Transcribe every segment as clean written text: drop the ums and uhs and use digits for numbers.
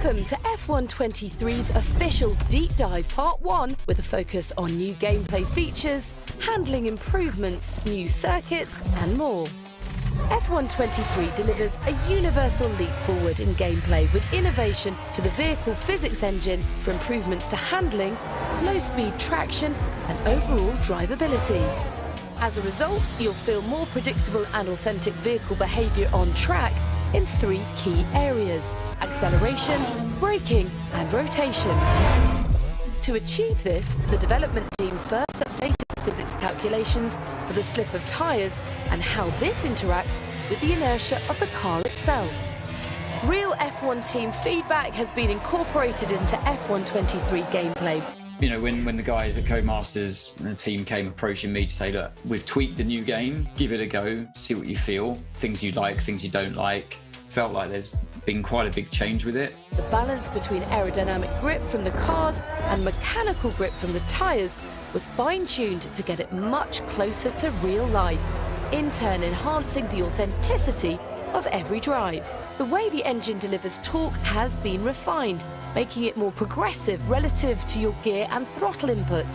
Welcome to F123's official Deep Dive Part 1 with a focus on new gameplay features, handling improvements, new circuits and more. F123 delivers a universal leap forward in gameplay with innovation to the vehicle physics engine for improvements to handling, low-speed traction and overall drivability. As a result, you'll feel more predictable and authentic vehicle behaviour on track in 3 key areas: acceleration, braking and rotation. To achieve this, the development team first updated the physics calculations for the slip of tyres and how this interacts with the inertia of the car itself. Real F1 team feedback has been incorporated into F123 gameplay. You know, when the guys at Codemasters and the team came approaching me to say, look, we've tweaked the new game, give it a go, see what you feel, things you like, things you don't like. Felt like there's been quite a big change with it. The balance between aerodynamic grip from the cars and mechanical grip from the tyres was fine-tuned to get it much closer to real life, in turn enhancing the authenticity of every drive. The way the engine delivers torque has been refined, making it more progressive relative to your gear and throttle input,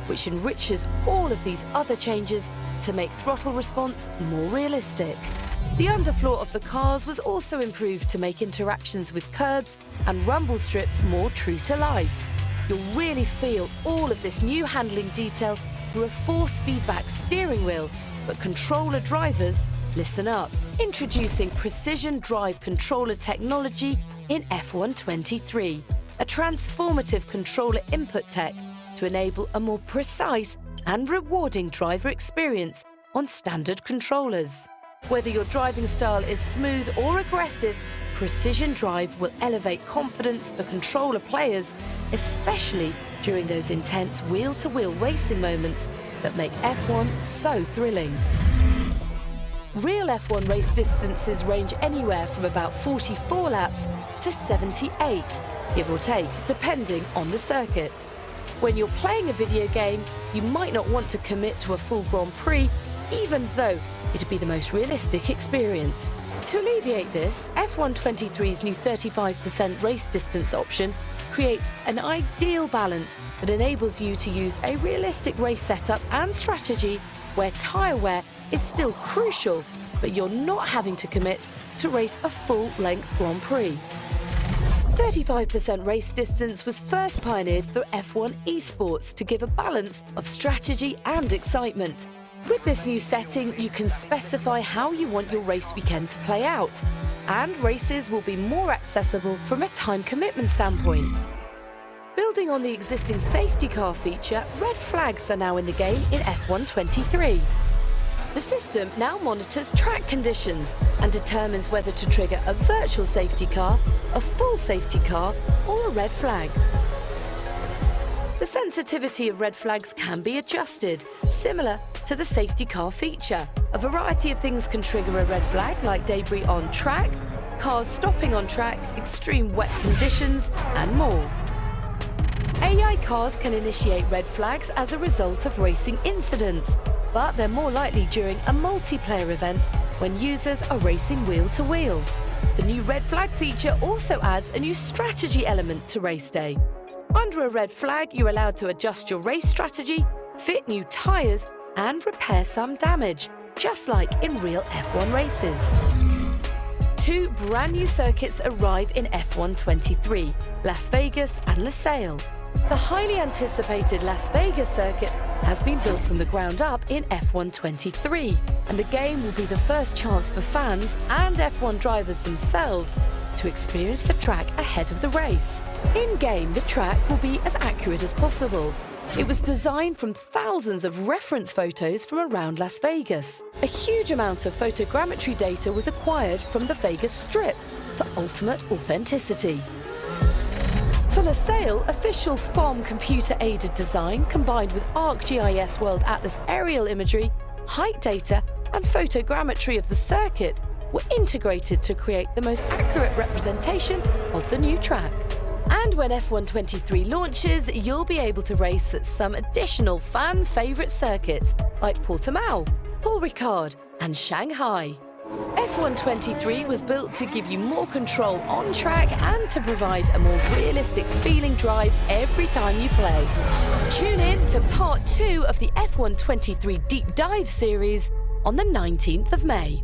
which enriches all of these other changes to make throttle response more realistic. The underfloor of the cars was also improved to make interactions with curbs and rumble strips more true to life. You'll really feel all of this new handling detail through a force feedback steering wheel, but controller drivers, listen up. Introducing Precision Drive Controller technology in F123, a transformative controller input tech to enable a more precise and rewarding driver experience on standard controllers. Whether your driving style is smooth or aggressive, Precision Drive will elevate confidence for controller players, especially during those intense wheel-to-wheel racing moments that make F1 so thrilling. Real F1 race distances range anywhere from about 44 laps to 78, give or take, depending on the circuit. When you're playing a video game, you might not want to commit to a full Grand Prix, even though it'd be the most realistic experience. To alleviate this, F123's new 35% race distance option creates an ideal balance that enables you to use a realistic race setup and strategy where tyre wear is still crucial, but you're not having to commit to race a full-length Grand Prix. 35% race distance was first pioneered for F1 eSports to give a balance of strategy and excitement. With this new setting, you can specify how you want your race weekend to play out, and races will be more accessible from a time commitment standpoint. Building on the existing safety car feature, red flags are now in the game in F123. The system now monitors track conditions and determines whether to trigger a virtual safety car, a full safety car, or a red flag. The sensitivity of red flags can be adjusted, similar to the safety car feature. A variety of things can trigger a red flag, like debris on track, cars stopping on track, extreme wet conditions, and more. AI cars can initiate red flags as a result of racing incidents, but they're more likely during a multiplayer event when users are racing wheel-to-wheel. The new red flag feature also adds a new strategy element to race day. Under a red flag, you're allowed to adjust your race strategy, fit new tyres, and repair some damage, just like in real F1 races. 2 brand new circuits arrive in F123, Las Vegas and Losail. The highly anticipated Las Vegas circuit has been built from the ground up in F123, and the game will be the first chance for fans and F1 drivers themselves to experience the track ahead of the race. In-game, the track will be as accurate as possible. It was designed from thousands of reference photos from around Las Vegas. A huge amount of photogrammetry data was acquired from the Vegas Strip for ultimate authenticity. For Losail, official FOM computer-aided design combined with ArcGIS World Atlas aerial imagery, height data and photogrammetry of the circuit were integrated to create the most accurate representation of the new track. And when F123 launches, you'll be able to race at some additional fan-favourite circuits like Portimao, Paul Ricard and Shanghai. F123 was built to give you more control on track and to provide a more realistic feeling drive every time you play. Tune in to part 2 of the F123 Deep Dive series on the 19th of May.